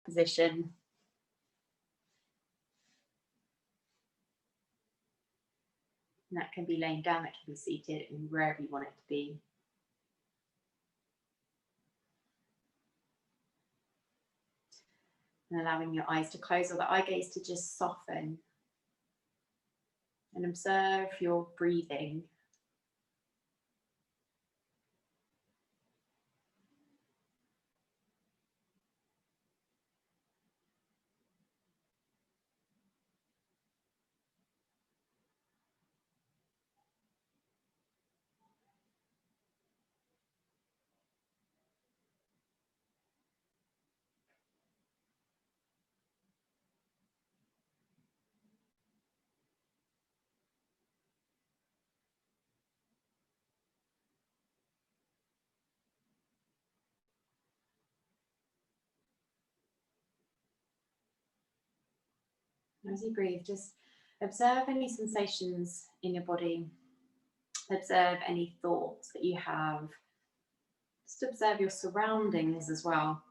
position. And that can be laying down, that can be seated, and wherever you want it to be. And allowing your eyes to close or the eye gaze to just soften. And observe your breathing. As you breathe, just observe any sensations in your body. Observe any thoughts that you have. Just observe your surroundings as well.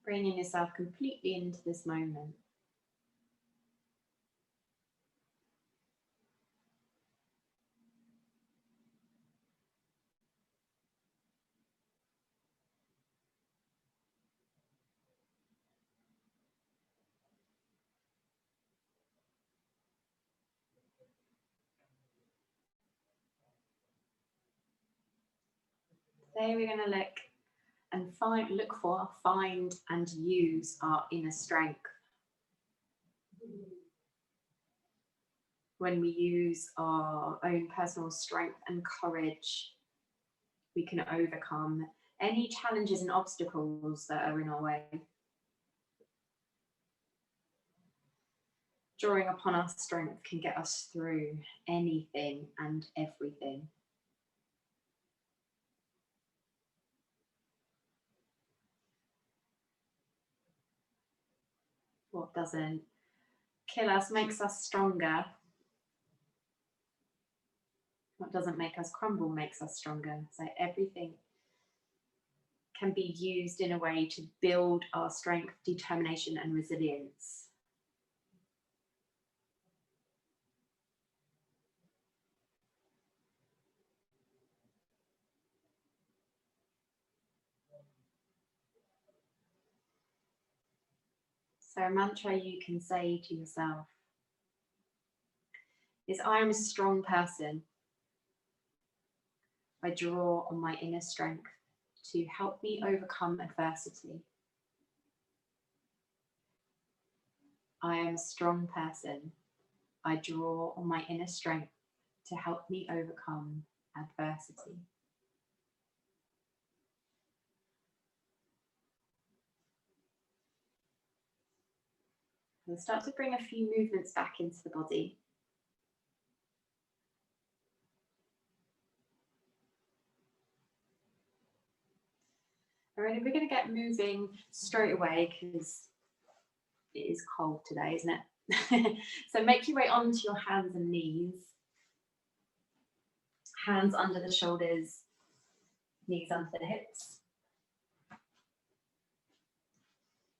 Bringing yourself completely into this moment. Today we're going to look for, find and use our inner strength. When we use our own personal strength and courage, we can overcome any challenges and obstacles that are in our way. Drawing upon our strength can get us through anything and everything. What doesn't kill us makes us stronger. What doesn't make us crumble makes us stronger. So everything can be used in a way to build our strength, determination, and resilience. So a mantra you can say to yourself is, I am a strong person. I draw on my inner strength to help me overcome adversity. I am a strong person. I draw on my inner strength to help me overcome adversity. We'll start to bring a few movements back into the body. Alright, we're going to get moving straight away because it is cold today, isn't it? So make your way onto your hands and knees. Hands under the shoulders, knees under the hips.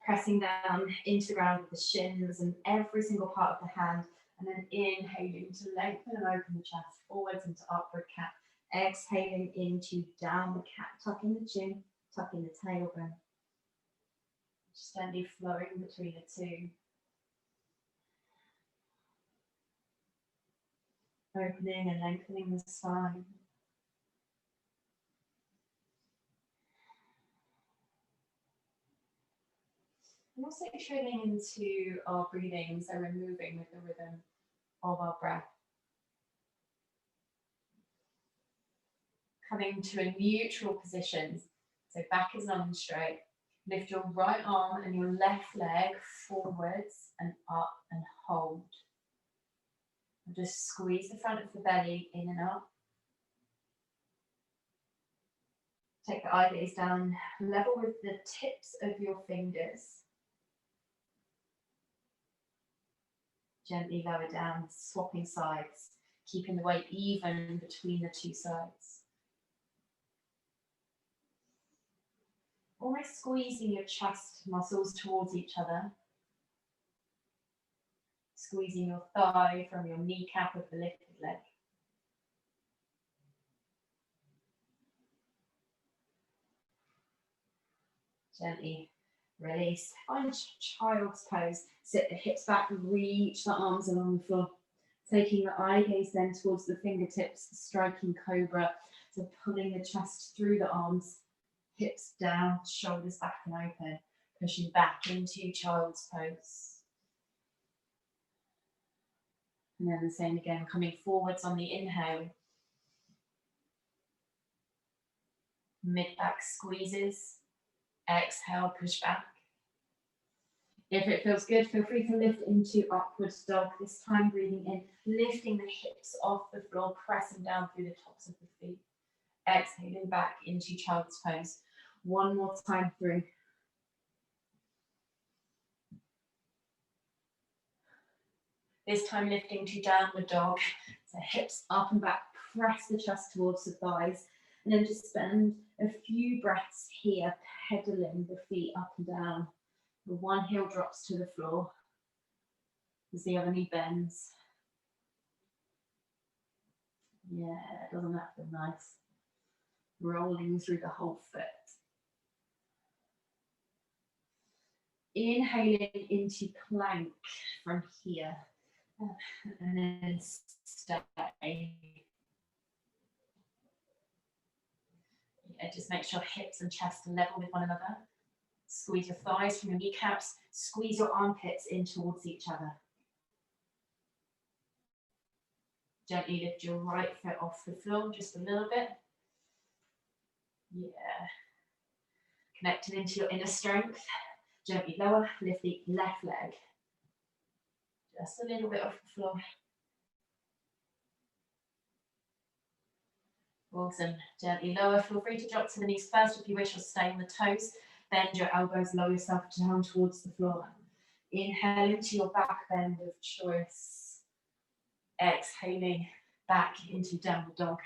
Pressing down into the ground with the shins and every single part of the hand, and then inhaling to lengthen and open the chest forwards into upward cat. Exhaling into downward cat, tucking the chin, tucking the tailbone. Just gently flowing between the two. Opening and lengthening the spine. And also tuning into our breathing, so we're moving with the rhythm of our breath. Coming to a neutral position, so back is long and straight. Lift your right arm and your left leg forwards and up and hold. And just squeeze the front of the belly in and up. Take the eye gaze down, level with the tips of your fingers. Gently lower down, swapping sides. keeping the weight even between the two sides. Almost squeezing your chest muscles towards each other. Squeezing your thigh from your kneecap of the lifted leg. Gently release. Find child's pose. Sit the hips back, reach the arms along the floor. Taking the eye gaze then towards the fingertips, striking cobra. So pulling the chest through the arms, hips down, shoulders back and open. Pushing back into child's pose. And then the same again, coming forwards on the inhale. Mid-back squeezes. Exhale, push back. If it feels good, feel free to lift into upward dog. This time breathing in, lifting the hips off the floor, pressing down through the tops of the feet. Exhaling back into child's pose. One more time through. This time lifting to downward dog. So hips up and back, press the chest towards the thighs. And then just spend a few breaths here, pedaling the feet up and down. The one heel drops to the floor as the other knee bends. Yeah, doesn't that feel nice? Rolling through the whole foot. Inhaling into plank from here. And then stay. Yeah, just make sure hips and chest are level with one another. Squeeze your thighs from your kneecaps. Squeeze your armpits in towards each other. Gently lift your right foot off the floor just a little bit. Yeah. Connecting into your inner strength. Gently lower, lift the left leg. Just a little bit off the floor. Awesome. Gently lower. Feel free to drop to the knees first if you wish, or stay on the toes. Bend your elbows, lower yourself down towards the floor. Inhale into your back bend of choice. Exhaling back into downward dog.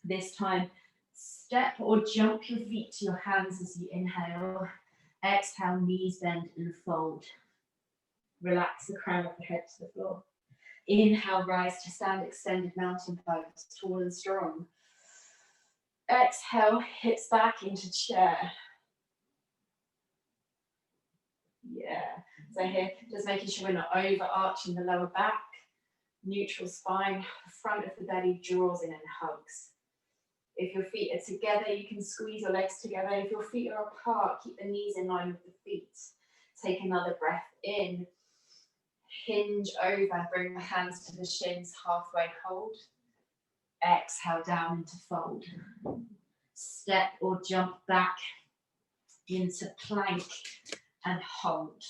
This time, step or jump your feet to your hands as you inhale. Exhale, knees bend and fold. Relax the crown of the head to the floor. Inhale, rise to stand, extended mountain pose, tall and strong. Exhale, hips back into chair. Yeah, so here, just making sure we're not overarching the lower back. Neutral spine, the front of the belly draws in and hugs. If your feet are together, you can squeeze your legs together. If your feet are apart, keep the knees in line with the feet. Take another breath in. Hinge over, bring the hands to the shins, halfway hold. Exhale down into fold. Step or jump back into plank and hold.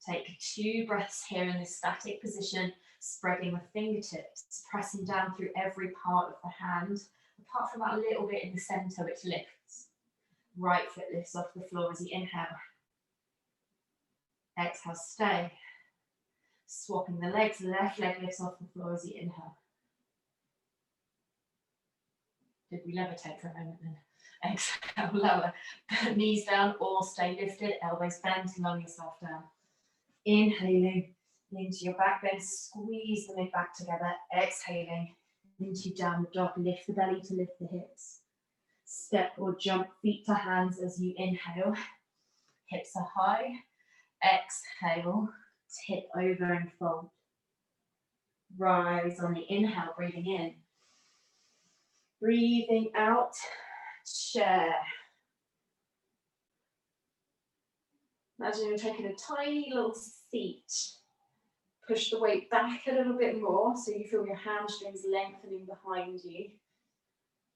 Take 2 breaths here in this static position, spreading the fingertips, pressing down through every part of the hand, apart from that little bit in the center which lifts. Right foot lifts off the floor as you inhale. Exhale, stay. Swapping the legs, left leg lifts off the floor as you inhale. Did we levitate for a moment then? Exhale, lower. Knees down or stay lifted, elbows bent, lower yourself down. Inhaling into your back bend, squeeze the mid back together. Exhaling into downward dog, lift the belly to lift the hips. Step or jump feet to hands as you inhale. Hips are high. Exhale, tip over and fold. Rise on the inhale, breathing in. Breathing out, chair. Imagine you're taking a tiny little seat. Push the weight back a little bit more so you feel your hamstrings lengthening behind you.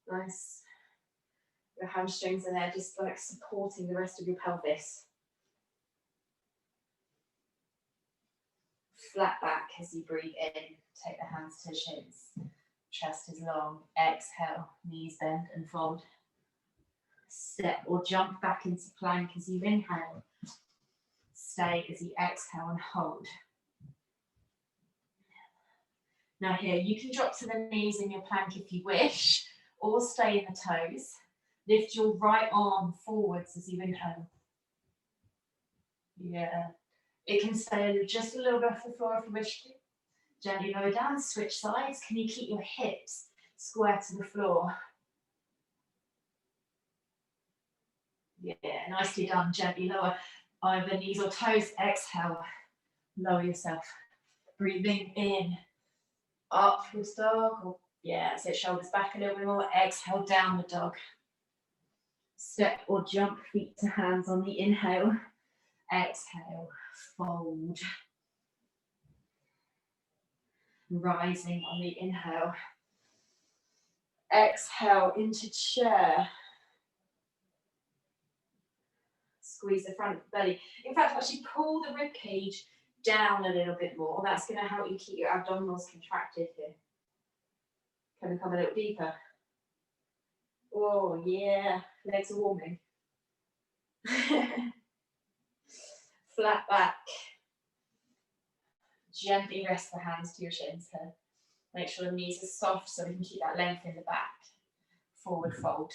Nice. Your hamstrings are there just like supporting the rest of your pelvis. Flat back as you breathe in. Take the hands to the shins. Chest is long. Exhale, knees bend and fold. Step or jump back into plank as you inhale. Stay as you exhale and hold. Now here, you can drop to the knees in your plank if you wish, or stay in the toes. Lift your right arm forwards as you inhale. Yeah. It can stay just a little bit off the floor if you wish to. Gently lower down, switch sides. Can you keep your hips square to the floor? Yeah, nicely done. Gently lower either knees or toes. Exhale, lower yourself. Breathing in, upwards dog. Or, yeah, so shoulders back a little bit more. Exhale, downward dog. Step or jump feet to hands on the inhale. Exhale, fold. Rising on the inhale. Exhale into chair. Squeeze the front belly. In fact, actually pull the rib cage down a little bit more. That's going to help you keep your abdominals contracted here. Can we come a little deeper? Oh, yeah. Legs are warming. Flat back. Gently rest the hands to your shins here. Make sure the knees are soft so we can keep that length in the back. Forward fold.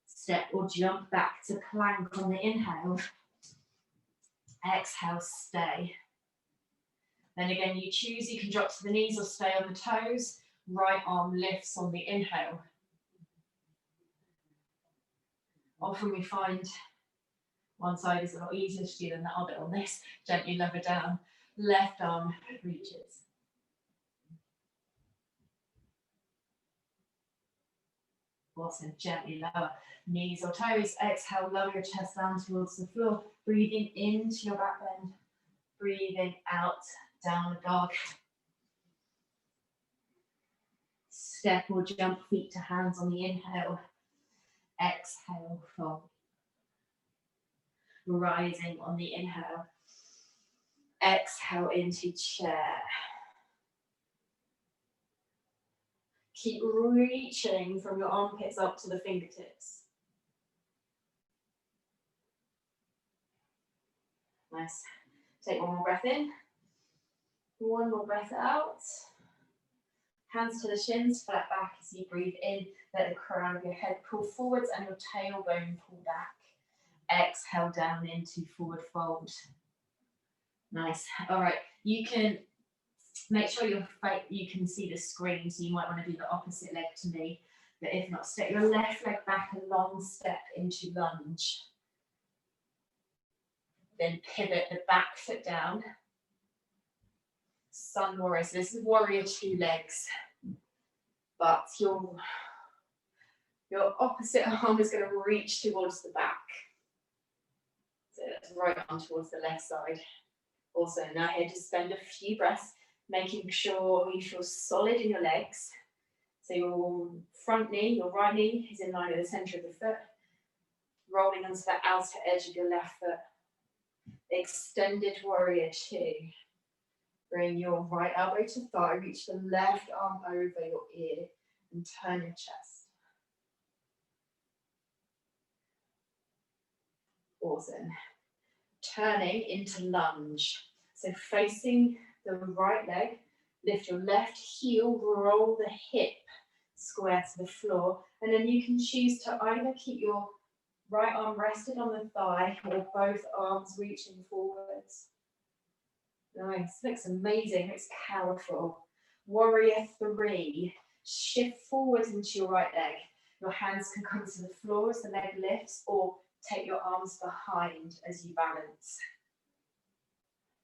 Step or jump back to plank on the inhale. Exhale, stay. Then again, you choose, you can drop to the knees or stay on the toes. Right arm lifts on the inhale. Often we find one side is a lot easier to do than the other on this. Gently lower down. Left arm reaches. Awesome, gently lower knees or toes. Exhale, lower your chest down towards the floor. Breathing into your back bend. Breathing out, downward dog. Step or jump feet to hands on the inhale. Exhale, fold. Rising on the inhale. Exhale into chair. Keep reaching from your armpits up to the fingertips. Nice. Take one more breath in. One more breath out. Hands to the shins, flat back as you breathe in. Let the crown of your head pull forwards and your tailbone pull back. Exhale down into forward fold. Nice. All right. You can make sure you can see the screen, so you might want to do the opposite leg to me. But if not, step your left leg back a long step into lunge. Then pivot the back foot down. Sun warrior. So this is warrior 2 legs. But your opposite arm is going to reach towards the back. So that's right arm towards the left side. Also, now here, just spend a few breaths, making sure you feel solid in your legs. So your front knee, your right knee is in line with the center of the foot, rolling onto the outer edge of your left foot. Extended warrior 2. Bring your right elbow to thigh, reach the left arm over your ear and turn your chest. Awesome. Turning into lunge. So facing the right leg, lift your left heel, roll the hip square to the floor, and then you can choose to either keep your right arm rested on the thigh or both arms reaching forwards. Nice, looks amazing, looks powerful. Warrior 3, shift forwards into your right leg. Your hands can come to the floor as the leg lifts, or take your arms behind as you balance.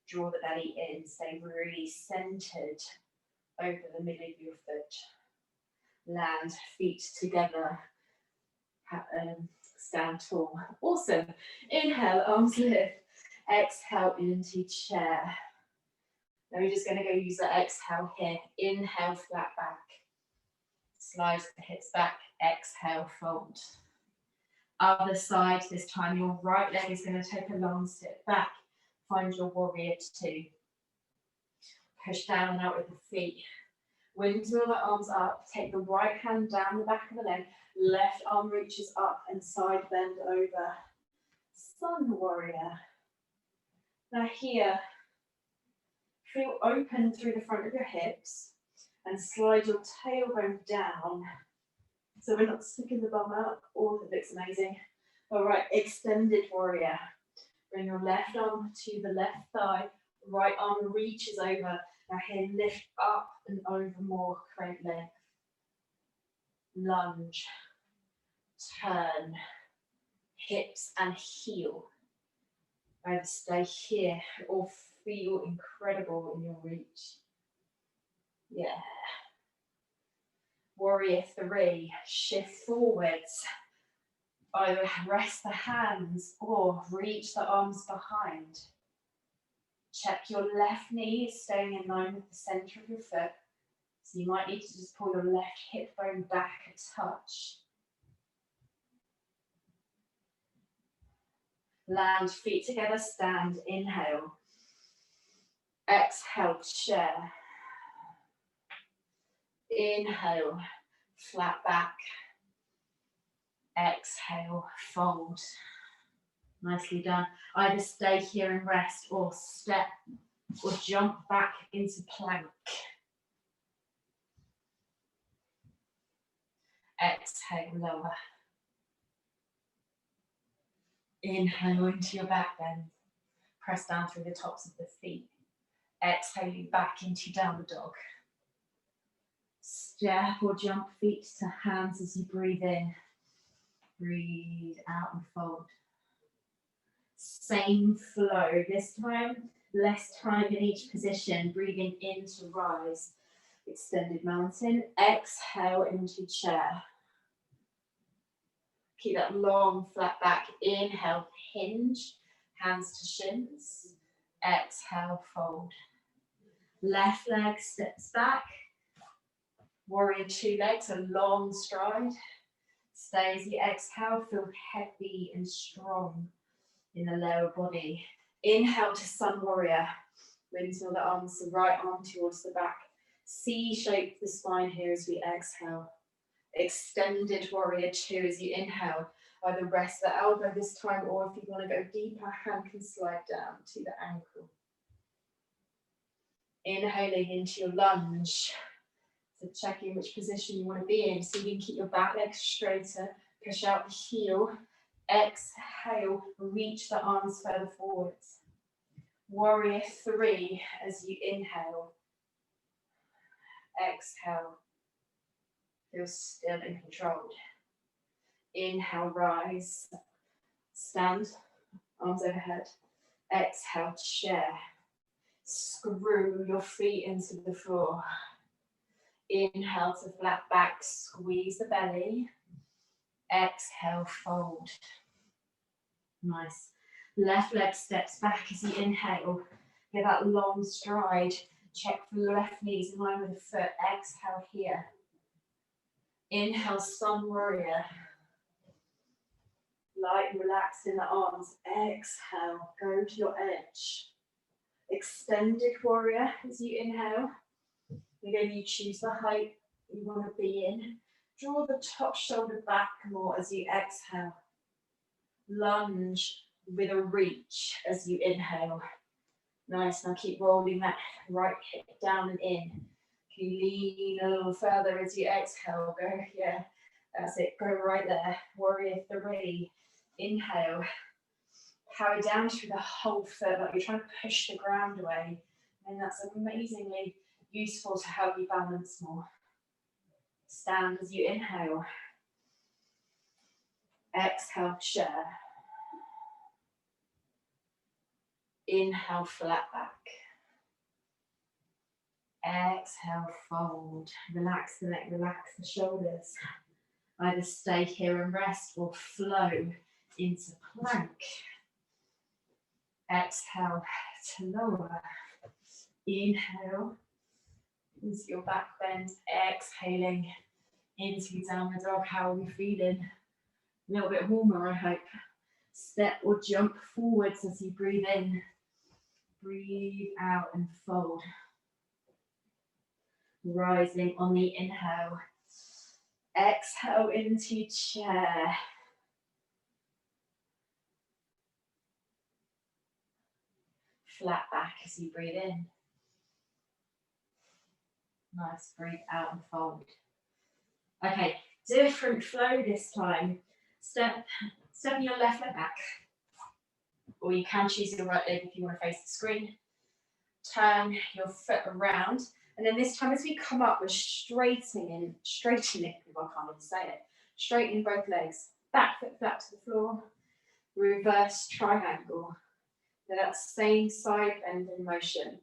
Draw the belly in, stay really centered over the middle of your foot. Land, feet together, stand tall. Awesome. Inhale, arms lift. Exhale into chair. Now we're just going to go use the exhale here. Inhale, flat back. Slide the hips back. Exhale, fold. Other side, this time your right leg is going to take a long step back. Find your warrior 2. Push down and out with the feet. Windmill the arms up. Take the right hand down the back of the leg. Left arm reaches up and side bend over. Sun warrior. Now here, Feel open through the front of your hips and slide your tailbone down so we're not sticking the bum out. Oh, that looks amazing. All right, extended warrior. Bring your left arm to the left thigh, right arm reaches over. Now here, lift up and over more, create length. Lunge, turn, hips and heel. Either stay here or feel incredible in your reach. Yeah. Warrior 3, shift forwards. Either rest the hands or reach the arms behind. Check your left knee is staying in line with the center of your foot. So you might need to just pull your left hip bone back a touch. Land feet together, stand, inhale. Exhale, chair. Inhale, flat back. Exhale, fold. Nicely done. Either stay here and rest or step or jump back into plank. Exhale, lower. Inhale into your back bend. Press down through the tops of the feet. Exhaling back into downward dog. Step or jump feet to hands as you breathe in. Breathe out and fold. Same flow. This time, less time in each position. Breathing in to rise. Extended mountain. Exhale into chair. Keep that long, flat back. Inhale, hinge. Hands to shins. Exhale, fold. Left leg steps back. Warrior 2 legs, a long stride. Stay as you exhale, feel heavy and strong in the lower body. Inhale to sun warrior. Windmill the arms, the right arm towards the back. C-shape the spine here as we exhale. Extended warrior 2 as you inhale. Either rest the elbow this time, or if you want to go deeper, hand can slide down to the ankle. Inhaling into your lunge. So checking which position you want to be in. So you can keep your back leg straighter, push out the heel. Exhale, reach the arms further forwards. Warrior 3 as you inhale. Exhale. Feel still and controlled. Inhale, rise. Stand, arms overhead. Exhale, chair. Screw your feet into the floor. Inhale to flat back, squeeze the belly. Exhale, fold. Nice. Left leg steps back as you inhale. Get that long stride. Check for the left knees in line with the foot. Exhale here. Inhale, sun warrior. Light and relaxed in the arms. Exhale, go to your edge. Extended warrior as you inhale. Again, you choose the height you want to be in. Draw the top shoulder back more as you exhale. Lunge with a reach as you inhale. Nice, now keep rolling that right hip down and in. Can you lean a little further as you exhale? Go, yeah, that's it, go right there. Warrior 3, inhale. Power down through the whole foot, like you're trying to push the ground away. And that's amazingly useful to help you balance more. Stand as you inhale. Exhale, chair. Inhale, flat back. Exhale, fold. Relax the neck, relax the shoulders. Either stay here and rest or flow into plank. Exhale to lower. Inhale into your back bend. Exhaling into downward dog. How are we feeling? A little bit warmer, I hope. Step or jump forwards as you breathe in. Breathe out and fold. Rising on the inhale. Exhale into chair. Flat back as you breathe in. Nice, breathe out and fold. Okay, different flow this time. Step your left leg back. Or you can choose your right leg if you want to face the screen. Turn your foot around. And then this time as we come up, we're straightening, if I can't even say it. Straightening both legs. Back foot flat to the floor. Reverse triangle. So that same side bend in motion.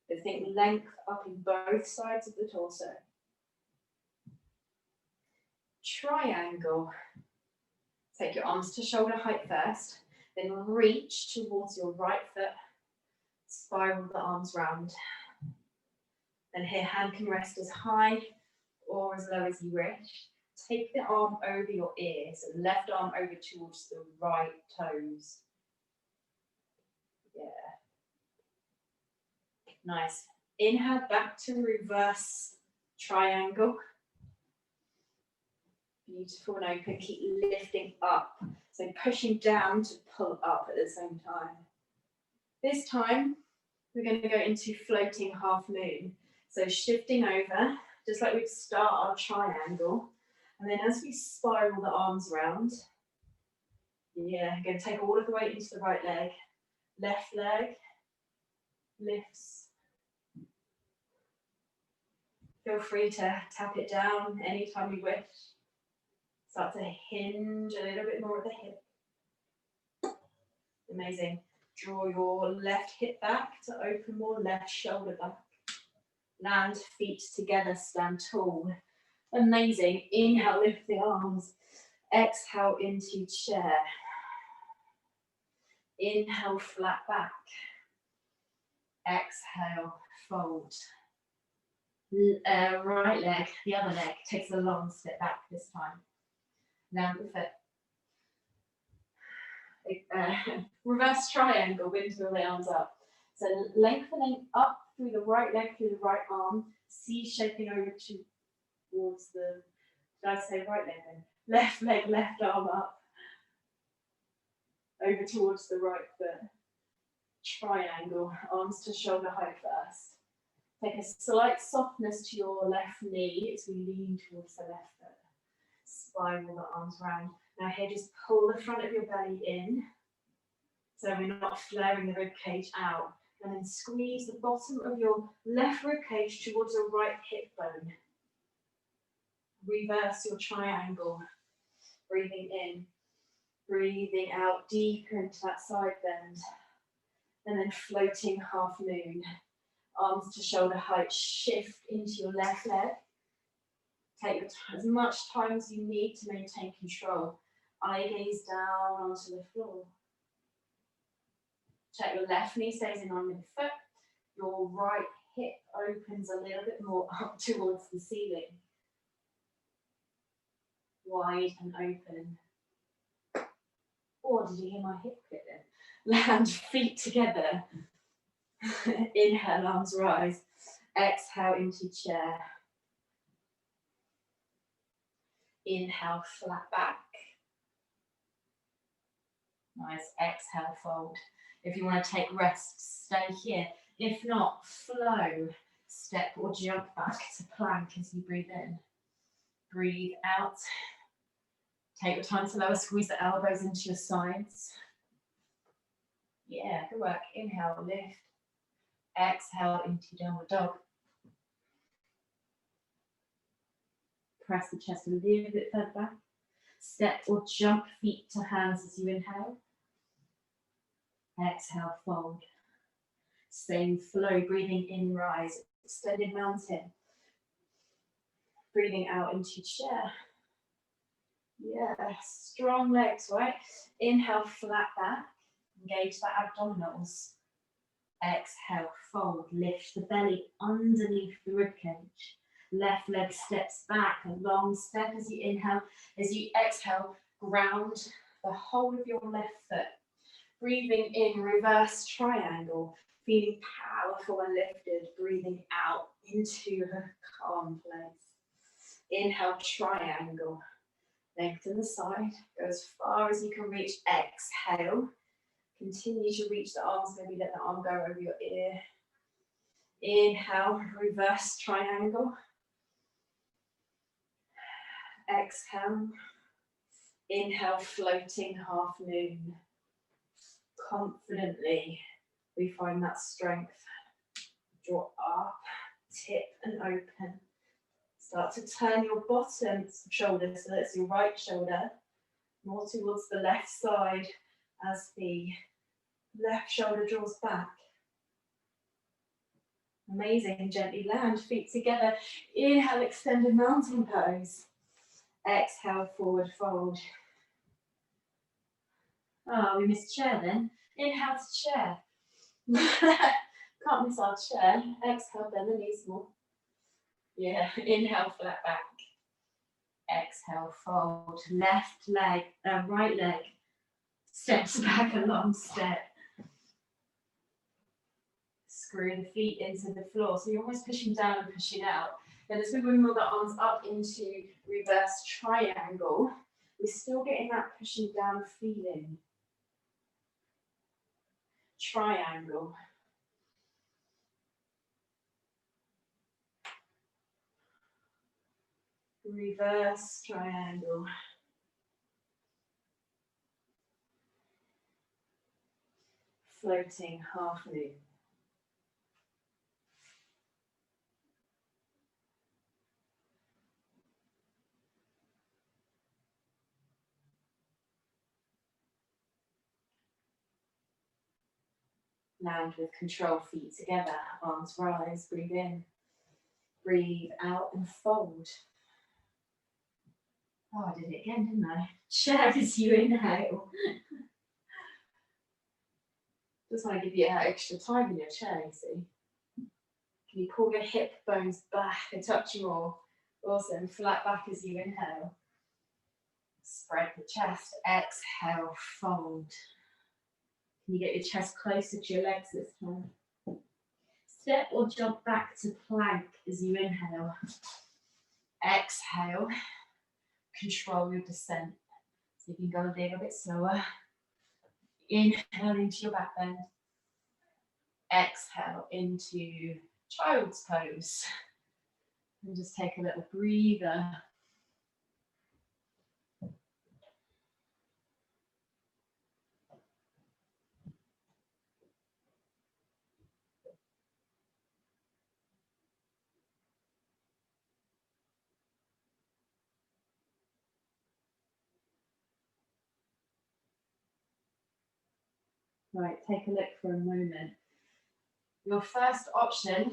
But think length up in both sides of the torso. Triangle. Take your arms to shoulder height first, then reach towards your right foot, spiral the arms round. Then here, hand can rest as high or as low as you wish. Take the arm over your ear, so left arm over towards the right toes. Yeah. Nice. Inhale back to reverse triangle. Beautiful and open, keep lifting up. So pushing down to pull up at the same time. This time, we're going to go into floating half moon. So shifting over, just like we'd start our triangle. And then as we spiral the arms around, yeah, going to take all of the weight into the right leg. Left leg lifts. Feel free to tap it down anytime you wish. Start to hinge a little bit more at the hip. Amazing. Draw your left hip back to open more, left shoulder back. Land feet together, stand tall. Amazing. Inhale, lift the arms. Exhale into chair. Inhale, flat back. Exhale, fold. Right leg, the other leg takes a long step back this time. Land the foot. Reverse triangle, windmill the arms up. So lengthening up through the right leg, through the right arm, C shaping over towards the, did I say right leg then? Left leg, left arm up, over towards the right foot. Triangle, arms to shoulder height first. Take a slight softness to your left knee as we lean towards the left foot. Spiral the arms round. Now here, just pull the front of your belly in, so we're not flaring the rib cage out. And then squeeze the bottom of your left rib cage towards the right hip bone. Reverse your triangle. Breathing in, breathing out deeper into that side bend. And then floating half moon. Arms to shoulder height, shift into your left leg. Take as much time as you need to maintain control. Eye gaze down onto the floor. Check your left knee stays in line with the foot. Your right hip opens a little bit more up towards the ceiling. Wide and open. Or did you hear my hip click then? Land feet together. Inhale, arms rise. Exhale into chair. Inhale, flat back. Nice. Exhale, fold. If you want to take rest, stay here. If not, flow. Step or jump back to plank as you breathe in. Breathe out. Take your time to lower, squeeze the elbows into your sides. Yeah, good work. Inhale, lift. Exhale into downward dog. Press the chest a little bit further back. Step or jump feet to hands as you inhale. Exhale, fold. Same flow, breathing in, rise. Extended mountain. Breathing out into chair. Yeah, strong legs, right? Inhale, flat back. Engage the abdominals. Exhale, fold. Lift the belly underneath the ribcage. Left leg steps back, a long step as you inhale. As you exhale, ground the whole of your left foot. Breathing in, reverse triangle. Feeling powerful and lifted. Breathing out into a calm place. Inhale, triangle. Lengthen the side. Go as far as you can reach. Exhale. Continue to reach the arms. Maybe let the arm go over your ear. Inhale, reverse triangle. Exhale. Inhale, floating half moon. Confidently, we find that strength. Draw up, tip and open. Start to turn your bottom shoulder, so that's your right shoulder, more towards the left side as the left shoulder draws back. Amazing, gently land, feet together. Inhale, extended mountain pose. Exhale, forward fold. Oh, we missed chair then. Inhale to chair. Can't miss our chair. Exhale, bend the knees more. Yeah, inhale, flat back. Exhale, fold. Left leg, right leg steps back a long step. Screw the feet into the floor. So you're almost pushing down and pushing out. Then as we move the arms up into reverse triangle, we're still getting that pushing down feeling. Triangle. Reverse triangle. Floating half moon. Land with control, feet together, arms rise, breathe in, breathe out and fold. Oh, I did it again, didn't I? Chair as you inhale. Just want to give you extra time in your chair, you see. Can you pull your hip bones back a touch more? Awesome, flat back as you inhale. Spread the chest, exhale, fold. Can you get your chest closer to your legs this time? Step or jump back to plank as you inhale. Exhale, control your descent. So you can go a little bit slower. Inhale into your back bend. Exhale into child's pose. And just take a little breather. Right, take a look for a moment. Your first option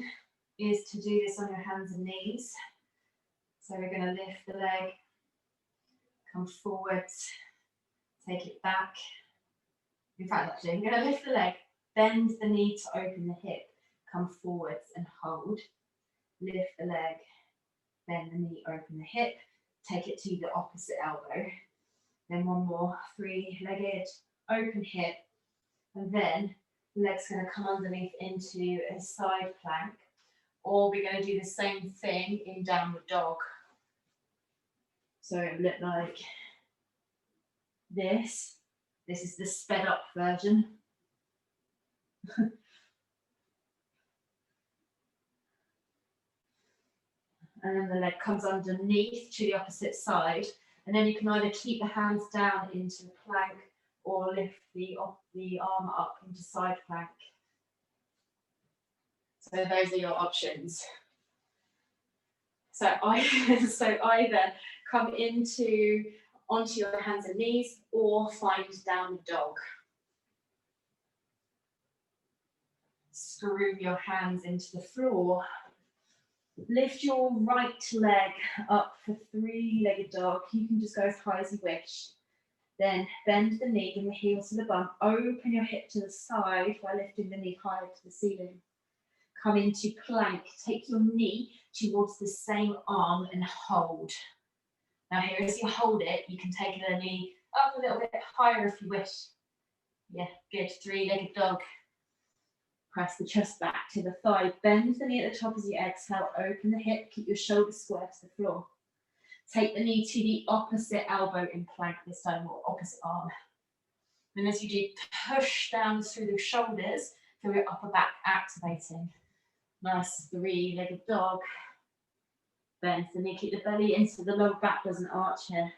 is to do this on your hands and knees. So we're going to lift the leg, come forwards, take it back. In fact, actually, I'm going to lift the leg, bend the knee to open the hip, come forwards and hold. Lift the leg, bend the knee, open the hip, take it to the opposite elbow. Then one more, three-legged, open hip, and then the leg's going to come underneath into a side plank, or we're going to do the same thing in downward dog. So it would look like this. This is the sped up version. And then the leg comes underneath to the opposite side. And then you can either keep the hands down into the plank or lift the arm up into side plank. So those are your options. So either come onto your hands and knees or find downward dog. Screw your hands into the floor. Lift your right leg up for three-legged dog. You can just go as high as you wish. Then bend the knee, bring the heel to the bum. Open your hip to the side while lifting the knee higher to the ceiling. Come into plank. Take your knee towards the same arm and hold. Now here, as you hold it, you can take the knee up a little bit higher if you wish. Yeah, good. Three-legged dog. Press the chest back to the thigh. Bend the knee at the top as you exhale. Open the hip. Keep your shoulders square to the floor. Take the knee to the opposite elbow in plank this time, or opposite arm. And as you do, push down through the shoulders, feel your upper back activating. Nice three-legged dog. Bend the knee, keep the belly in so the lower back doesn't arch here.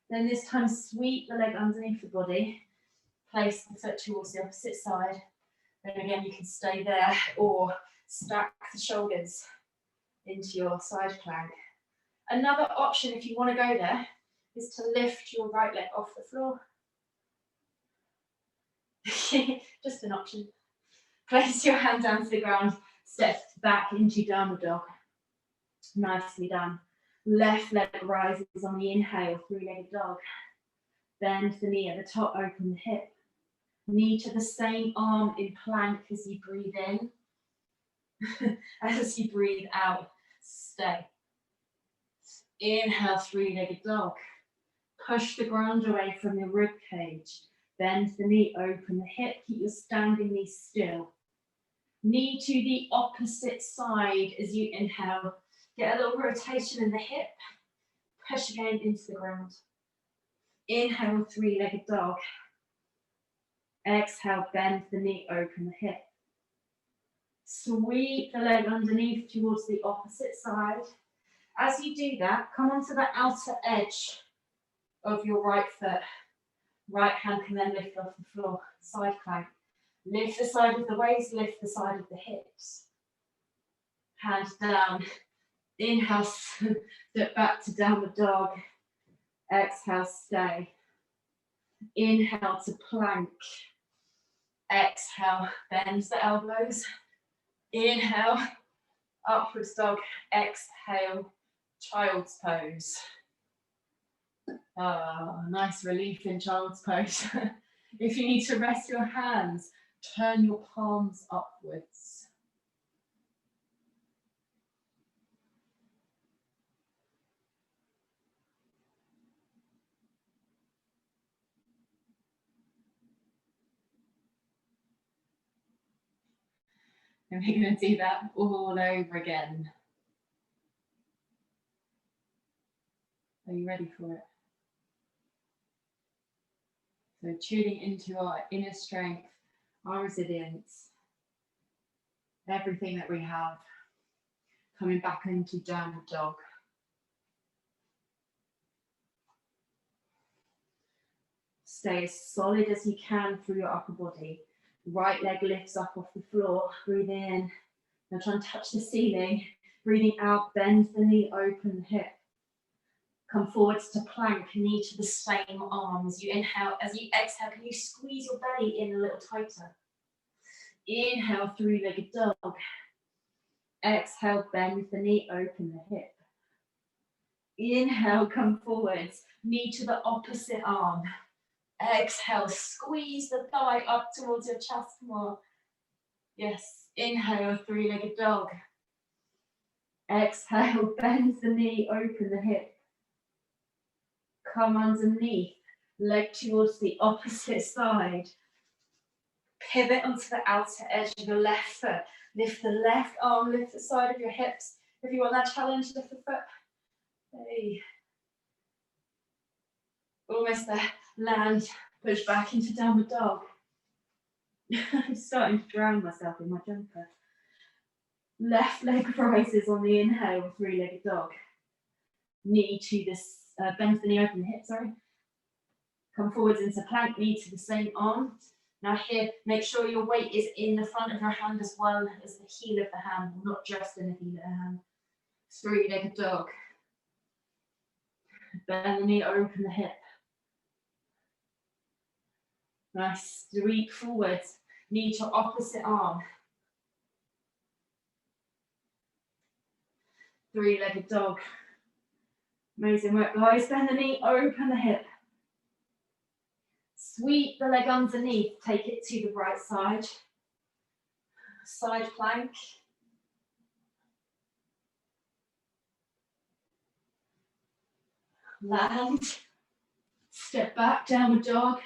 Then this time sweep the leg underneath the body. Place the foot towards the opposite side. Then again, you can stay there or stack the shoulders into your side plank. Another option, if you want to go there, is to lift your right leg off the floor. Just an option. Place your hand down to the ground, step back into downward dog. Nicely done. Left leg rises on the inhale, three-legged dog. Bend the knee at the top, open the hip. Knee to the same arm in plank as you breathe in. As you breathe out, stay. Inhale, three-legged dog. Push the ground away from your rib cage. Bend the knee, open the hip. Keep your standing knee still. Knee to the opposite side as you inhale. Get a little rotation in the hip. Push again into the ground. Inhale, three-legged dog. Exhale, bend the knee, open the hip. Sweep the leg underneath towards the opposite side. As you do that, come onto the outer edge of your right foot. Right hand can then lift off the floor, side plank. Lift the side of the waist, lift the side of the hips. Hand down. Inhale, step back to downward dog. Exhale, stay. Inhale to plank. Exhale, bend the elbows. Inhale, upwards dog. Exhale, child's pose. Nice relief in child's pose. If you need to rest your hands, turn your palms upwards. And we're going to do that all over again. Are you ready for it? So tuning into our inner strength, our resilience, everything that we have, coming back into downward dog. Stay as solid as you can through your upper body. Right leg lifts up off the floor, breathe in. Now try and touch the ceiling. Breathing out, bend the knee, open the hip. Come forwards to plank, knee to the same arm. As you inhale, as you exhale, can you squeeze your belly in a little tighter? Inhale, three-legged dog. Exhale, bend the knee, open the hip. Inhale, come forwards, knee to the opposite arm. Exhale, squeeze the thigh up towards your chest more. Yes, inhale, three-legged dog. Exhale, bend the knee, open the hip. Come underneath, leg towards the opposite side. Pivot onto the outer edge of your left foot. Lift the left arm, lift the side of your hips. If you want that challenge, lift the foot. Hey. Almost there. Land, push back into downward dog. I'm starting to drown myself in my jumper. Left leg rises on the inhale, three-legged dog. Knee to this, bend the knee, open the hip, sorry. Come forwards into plank, knee to the same arm. Now here, make sure your weight is in the front of your hand as well as the heel of the hand, not just in the heel of the hand. Three-legged dog. Bend the knee, open the hip. Nice, sweep forwards, knee to opposite arm. Three-legged dog. Amazing work, guys. Bend the knee, open the hip. Sweep the leg underneath, take it to the right side. Side plank. Land. Step back, downward dog.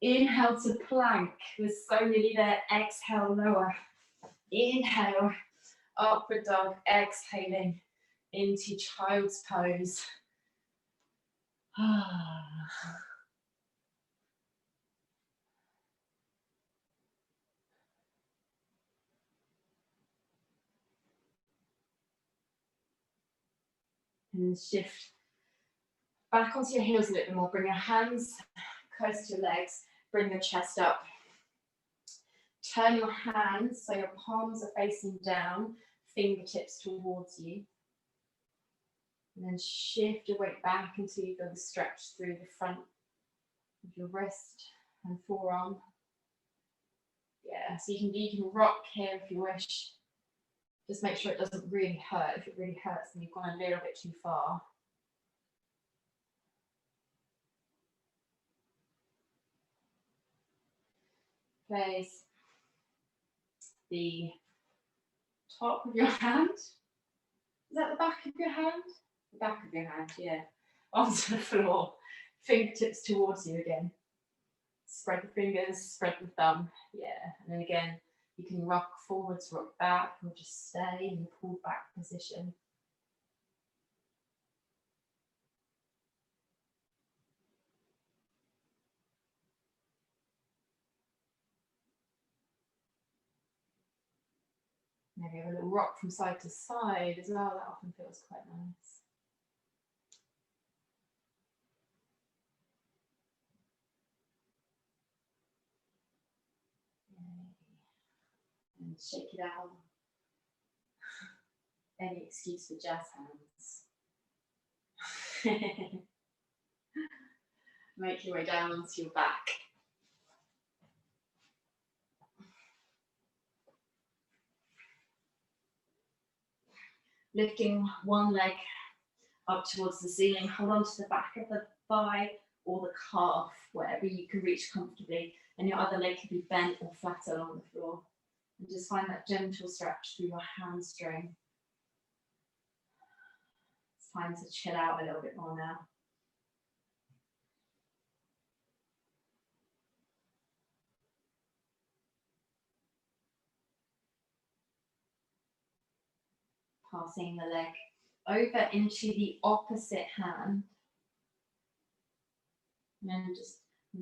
Inhale to plank. We're so nearly there. Exhale, lower. Inhale, upward dog. Exhaling into child's pose. And then shift back onto your heels a little bit more. Bring your hands close to your legs. Bring your chest up. Turn your hands so your palms are facing down, fingertips towards you. And then shift your weight back until you feel the stretch through the front of your wrist and forearm. Yeah, so you can rock here if you wish. Just make sure it doesn't really hurt. If it really hurts, then you've gone a little bit too far. Place the top of your hand. Is that the back of your hand? The back of your hand, yeah. Onto the floor. Fingertips towards you again. Spread the fingers, spread the thumb. Yeah, and then again, you can rock forwards, rock back, or just stay in the pulled back position. Maybe have a little rock from side to side as well. That often feels quite nice. And shake it out. Any excuse for jazz hands. Make your way down onto your back. Lifting one leg up towards the ceiling, hold on to the back of the thigh or the calf, wherever you can reach comfortably, and your other leg can be bent or flat along the floor. And just find that gentle stretch through your hamstring. It's time to chill out a little bit more now. Passing the leg over into the opposite hand. And then just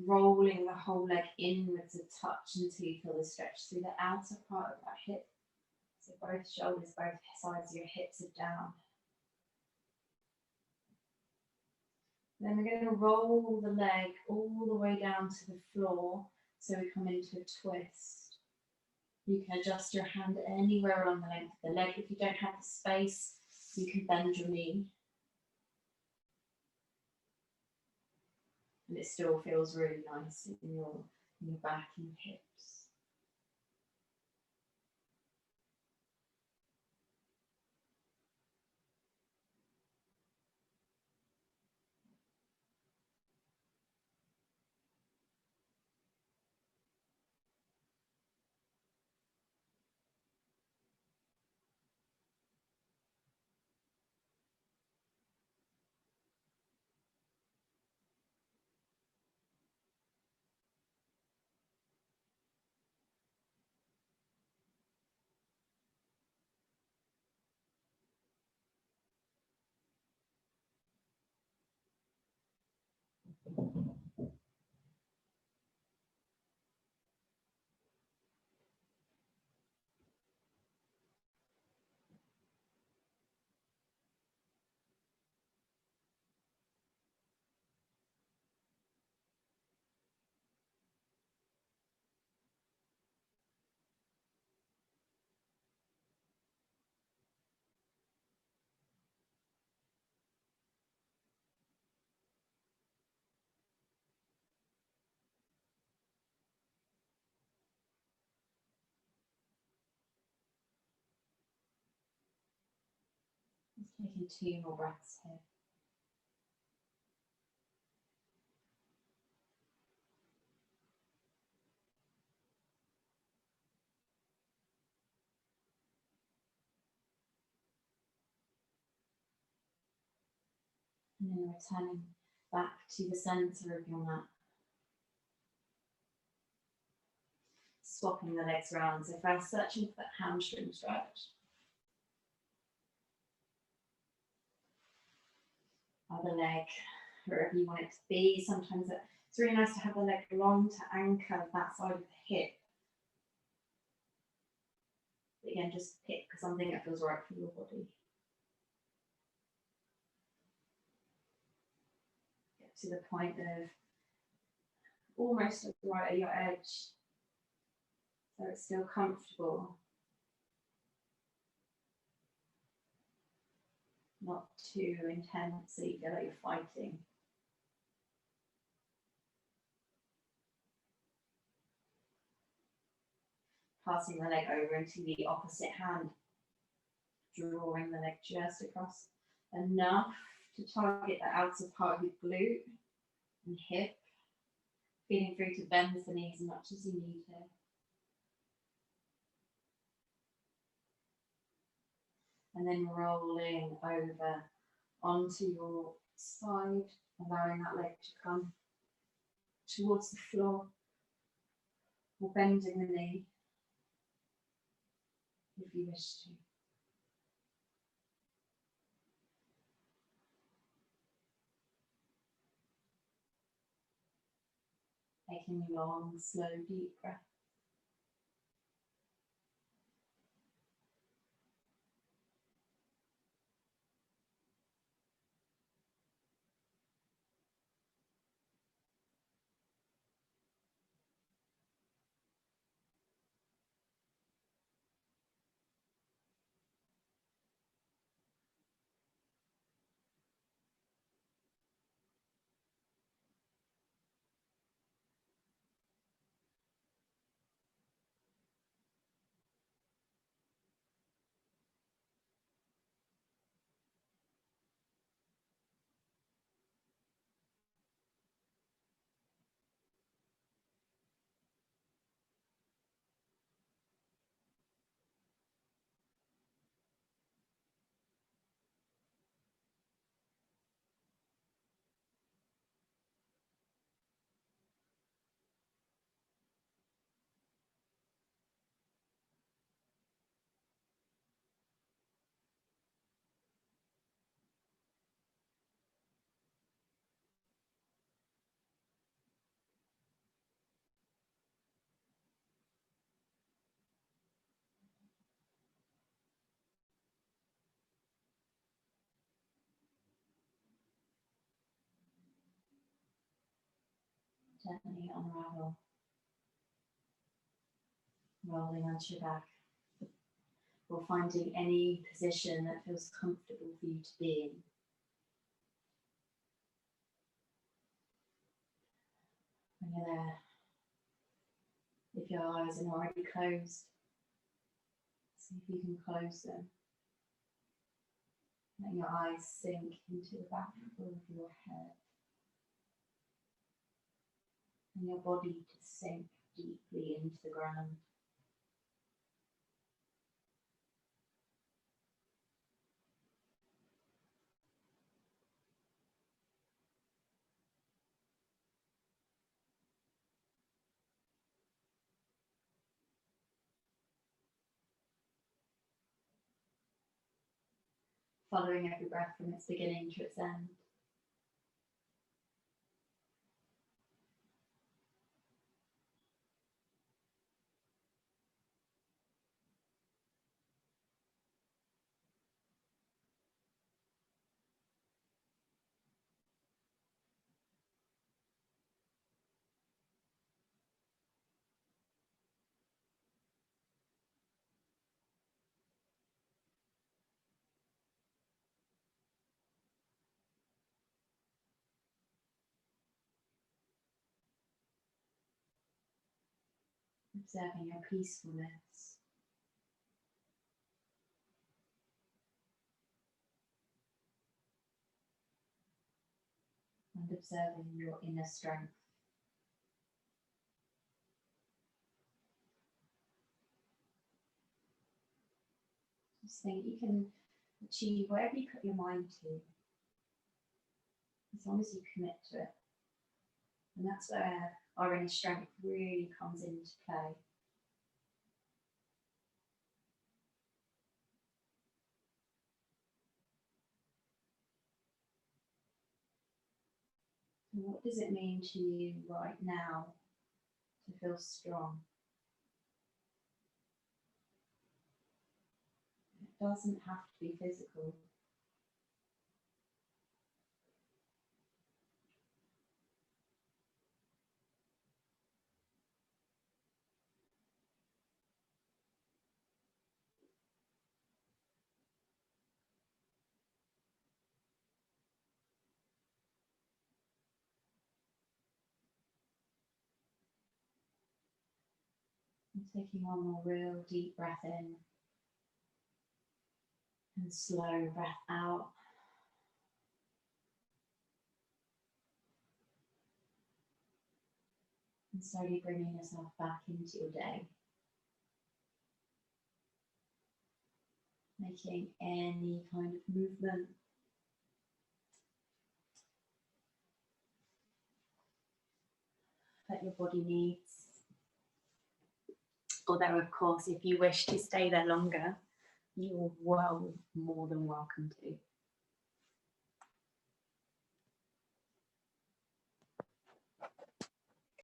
rolling the whole leg inwards a touch until you feel the stretch through the outer part of that hip. So both shoulders, both sides of your hips are down. Then we're going to roll the leg all the way down to the floor so we come into a twist. You can adjust your hand anywhere along the length of the leg. If you don't have the space, you can bend your knee. And it still feels really nice in your back and hips. Just taking 2 more breaths here. And then returning back to the centre of your mat. Swapping the legs around. So first searching for that hamstring stretch. Other leg, wherever you want it to be. Sometimes it's really nice to have the leg long to anchor that side of the hip. But again, just pick something that feels right for your body. to the point of almost right at your edge, so it's still comfortable, not too intense so you feel like you're fighting. Passing the leg over into the opposite hand, drawing the leg just across enough to target the outer part of your glute and hip, feeling free to bend the knees as much as you need here. And then rolling over onto your side, allowing that leg to come towards the floor, or bending the knee if you wish to. Taking long, slow, deep breath. Gently unravel, rolling onto your back, or finding any position that feels comfortable for you to be in. When you're there, if your eyes are already closed, see if you can close them. Let your eyes sink into the back of your head, and your body to sink deeply into the ground. Following every breath from its beginning to its end. Observing your peacefulness. And observing your inner strength. Just think you can achieve whatever you put your mind to, as long as you commit to it. And that's where our inner strength really comes into play. And what does it mean to you right now to feel strong? It doesn't have to be physical. Taking one more real deep breath in and slow breath out. And slowly bringing yourself back into your day. Making any kind of movement that your body needs. Although, of course, if you wish to stay there longer, you are well more than welcome to.